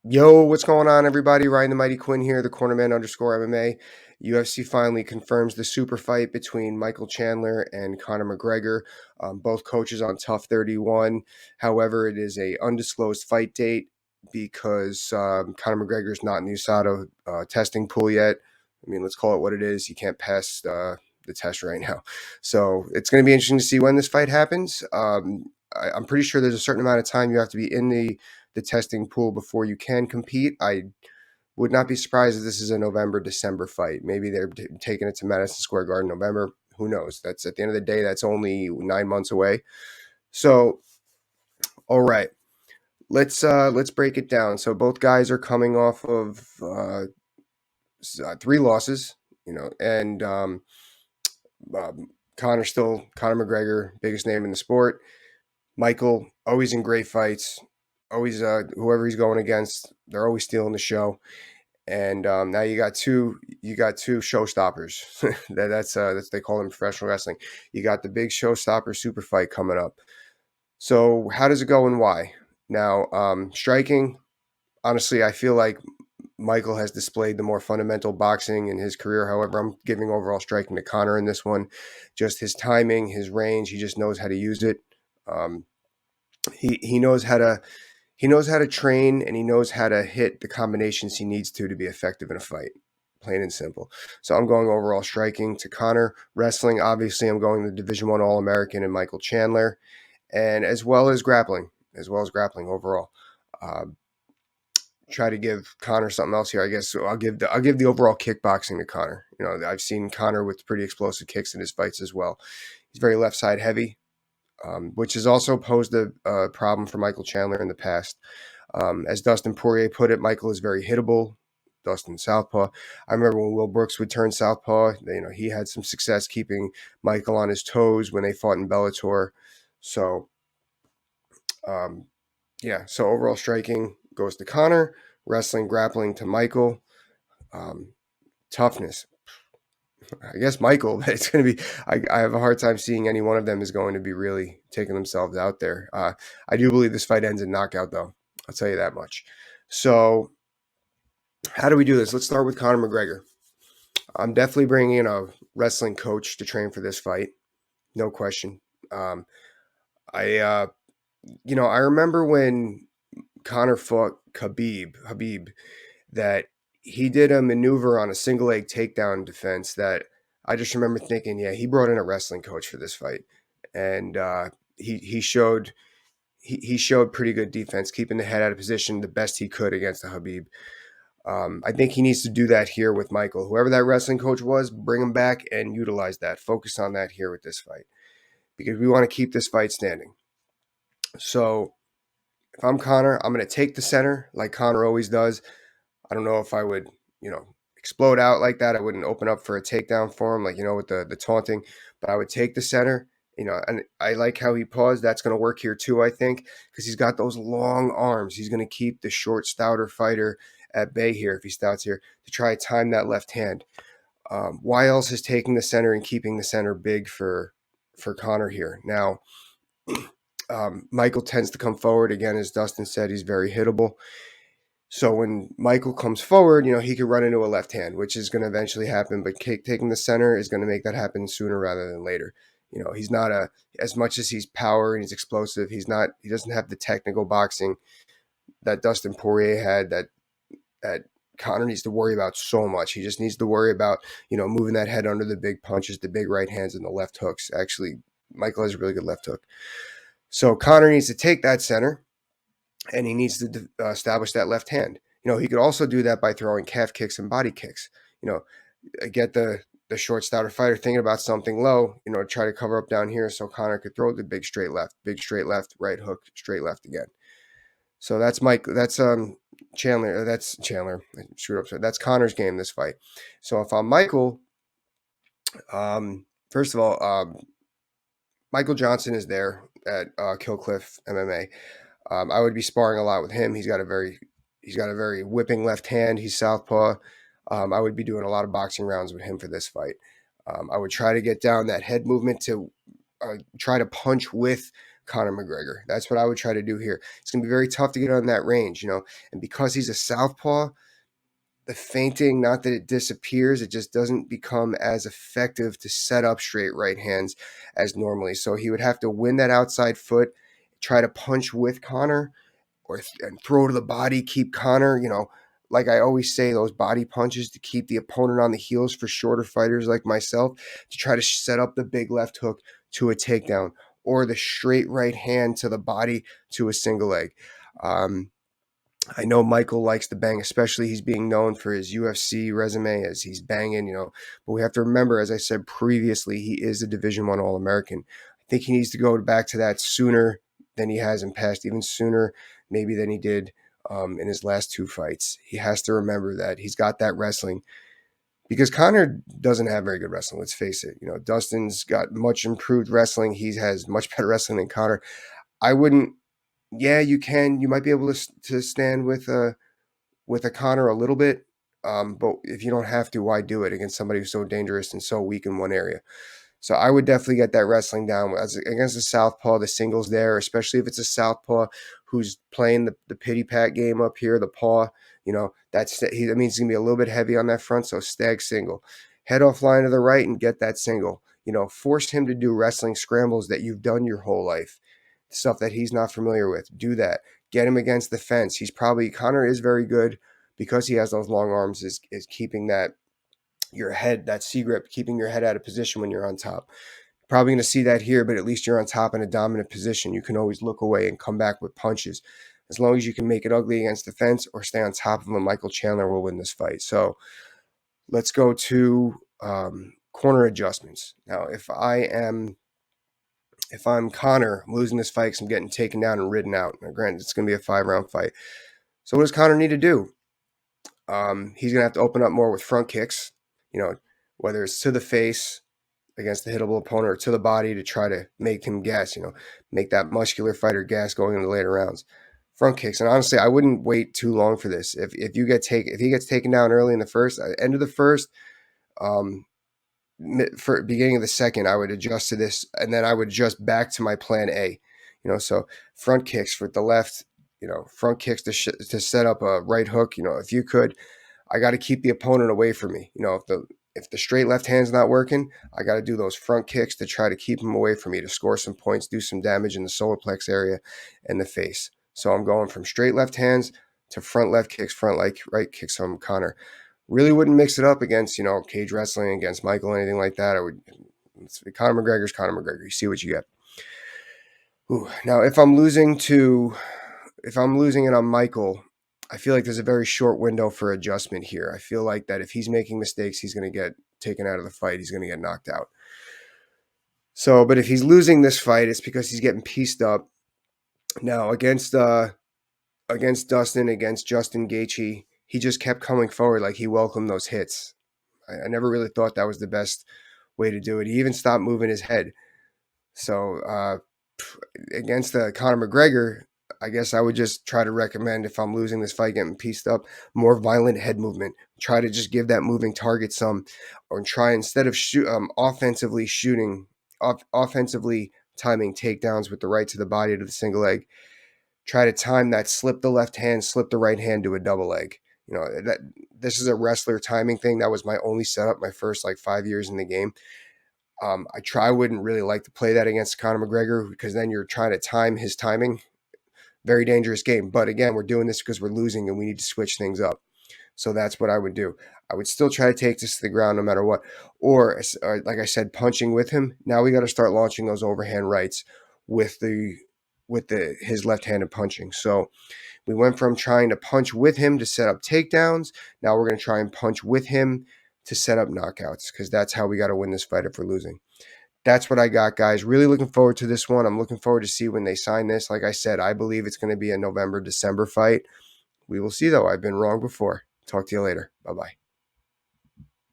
Yo, what's going on, everybody? Ryan the Mighty Quinn here, the cornerman underscore MMA. UFC finally confirms the super fight between Michael Chandler and Conor McGregor. Both coaches on Tough 31. However, it is a undisclosed fight date because Conor McGregor is not in the USADA testing pool yet. I mean, let's call it what it is. He can't pass the test right now. So it's going to be interesting to see when this fight happens. I'm pretty sure there's a certain amount of time you have to be in the testing pool before you can compete. I would not be surprised if this is a November, December fight. Maybe they're taking it to Madison Square Garden November. Who knows? That's at the end of the day, that's only 9 months away. So, all right, let's break it down. So both guys are coming off of three losses, and Conor Conor McGregor, biggest name in the sport. Michael, always in great fights. Always, whoever he's going against, they're always stealing the show. And now you got two showstoppers. That's they call them professional wrestling. You got the big showstopper super fight coming up. So how does it go and why? Now, striking. Honestly, I feel like Michael has displayed the more fundamental boxing in his career. However, I'm giving overall striking to Conor in this one. Just his timing, his range. He just knows how to use it. Um, he knows how to train, and he knows how to hit the combinations he needs to be effective in a fight. Plain and simple. So I'm going overall striking to Conor. Wrestling, obviously, I'm going the Division One All-American and Michael Chandler, and as well as grappling overall. Uh, Try to give Conor something else here. I guess so I'll give the overall kickboxing to Conor. I've seen Conor with pretty explosive kicks in his fights as well. He's very left side heavy, which has also posed a problem for Michael Chandler in the past. As Dustin Poirier put it, Michael is very hittable. Dustin southpaw. I remember when Will Brooks would turn southpaw. He had some success keeping Michael on his toes when they fought in Bellator. So, yeah. So overall striking goes to Conor. Wrestling, grappling to Michael. Toughness. I guess Michael. It's going to be. I have a hard time seeing any one of them is going to be really taking themselves out there. I do believe this fight ends in knockout, though. I'll tell you that much. So, how do we do this? Let's start with Conor McGregor. I'm definitely bringing in a wrestling coach to train for this fight, no question. Um, I I remember when Conor fought Habib, that he did a maneuver on a single leg takedown defense that I just remember thinking, yeah, he brought in a wrestling coach for this fight, and he showed he showed pretty good defense, keeping the head out of position the best he could against the Habib. I think he needs to do that here with Michael. Whoever that wrestling coach was, bring him back and utilize that. Focus on that here with this fight because we want to keep this fight standing. So if I'm Conor, I'm going to take the center like Conor always does. I don't know if I would, explode out like that. I wouldn't open up for a takedown for him, like, with the taunting, but I would take the center, and I like how he paused. That's going to work here too, I think, because he's got those long arms. He's going to keep the short, stouter fighter at bay here if he stouts here to try to time that left hand. Why else is taking the center and keeping the center big for Conor here? Now, Michael tends to come forward. Again, as Dustin said, he's very hittable. So when Michael comes forward, he could run into a left hand, which is going to eventually happen. But taking the center is going to make that happen sooner rather than later. He's not as much as he's power and he's explosive. He doesn't have the technical boxing that Dustin Poirier had that Conor needs to worry about so much. He just needs to worry about, moving that head under the big punches, the big right hands, and the left hooks. Actually, Michael has a really good left hook. So Conor needs to take that center, and he needs to establish that left hand. He could also do that by throwing calf kicks and body kicks. Get the short, stouter fighter thinking about something low, try to cover up down here so Conor could throw the big straight left, right hook, straight left again. So that's Mike. That's Chandler. That's Chandler. Screwed up. So that's Conor's game this fight. So if I'm Michael, first of all, Michael Johnson is there at Kill Cliff MMA. I would be sparring a lot with him. He's got a very whipping left hand. He's southpaw. I would be doing a lot of boxing rounds with him for this fight. I would try to get down that head movement to try to punch with Conor McGregor. That's what I would try to do here. It's going to be very tough to get on that range, and because he's a southpaw, the feinting, not that it disappears, it just doesn't become as effective to set up straight right hands as normally. So he would have to win that outside foot, try to punch with Conor, and throw to the body, keep Conor, like I always say, those body punches to keep the opponent on the heels for shorter fighters like myself, to try to set up the big left hook to a takedown, or the straight right hand to the body to a single leg. I know Michael likes to bang, especially he's being known for his UFC resume as he's banging, but we have to remember, as I said previously, he is a Division I All-American. I think he needs to go back to that sooner than he has in past, even sooner maybe than he did in his last 2 fights. He has to remember that he's got that wrestling, because Conor doesn't have very good wrestling. Let's face it. Dustin's got much improved wrestling. He has much better wrestling than Conor. I wouldn't. Yeah, you can. You might be able to stand with a Conor a little bit, but if you don't have to, why do it against somebody who's so dangerous and so weak in one area? So I would definitely get that wrestling down against the southpaw. The singles there, especially if it's a southpaw who's playing the pity pat game up here, the paw. That means he's gonna be a little bit heavy on that front. So stag single, head off line to the right and get that single. Force him to do wrestling scrambles that you've done your whole life, stuff that he's not familiar with. Do that. Get him against the fence. Conor is very good because he has those long arms. Is keeping that C grip, keeping your head out of position when you're on top. Probably going to see that here, but at least you're on top in a dominant position. You can always look away and come back with punches. As long as you can make it ugly against the fence or stay on top of him, Michael Chandler will win this fight. So let's go to corner adjustments. Now, if I'm Conor, I'm losing this fight because I'm getting taken down and ridden out. Now, granted, it's going to be a 5-round fight. So what does Conor need to do? He's going to have to open up more with front kicks, whether it's to the face against the hittable opponent or to the body to try to make him gas, make that muscular fighter gas going into later rounds. Front kicks. And honestly, I wouldn't wait too long for this. If he gets taken down early in the first, end of the first, for beginning of the second, I would adjust to this, and then I would adjust back to my plan A. So front kicks with the left, front kicks to set up a right hook. If you could, I got to keep the opponent away from me. If the straight left hand's not working, I got to do those front kicks to try to keep him away from me, to score some points, do some damage in the solar plex area and the face. So I'm going from straight left hands to front left kicks, front right kicks from Conor. Really wouldn't mix it up against, cage wrestling, against Michael, anything like that. Conor McGregor's Conor McGregor. You see what you get. Ooh. Now, if I'm losing it on Michael, I feel like there's a very short window for adjustment here. I feel like that if he's making mistakes, he's going to get taken out of the fight. He's going to get knocked out. So, but if he's losing this fight, it's because he's getting pieced up. Now, against Dustin, against Justin Gaethje, he just kept coming forward like he welcomed those hits. I never really thought that was the best way to do it. He even stopped moving his head. So against Conor McGregor, I guess I would just try to recommend, if I'm losing this fight, getting pieced up, more violent head movement. Try to just give that moving target some, or try, instead of offensively timing takedowns with the right to the body to the single leg, try to time that, slip the left hand, slip the right hand to a double leg. That this is a wrestler timing thing. That was my only setup my first 5 years in the game. I wouldn't really like to play that against Conor McGregor, because then you're trying to time his timing. Very dangerous game. But again, we're doing this because we're losing and we need to switch things up. So that's what I would do. I would still try to take this to the ground no matter what. Or like I said, punching with him. Now we got to start launching those overhand rights with his left-handed punching. So we went from trying to punch with him to set up takedowns. Now we're going to try and punch with him to set up knockouts, because that's how we got to win this fight if we're losing. That's what I got, guys. Really looking forward to this one. I'm looking forward to see when they sign this. Like I said, I believe it's going to be a November, December fight. We will see, though. I've been wrong before. Talk to you later. Bye-bye.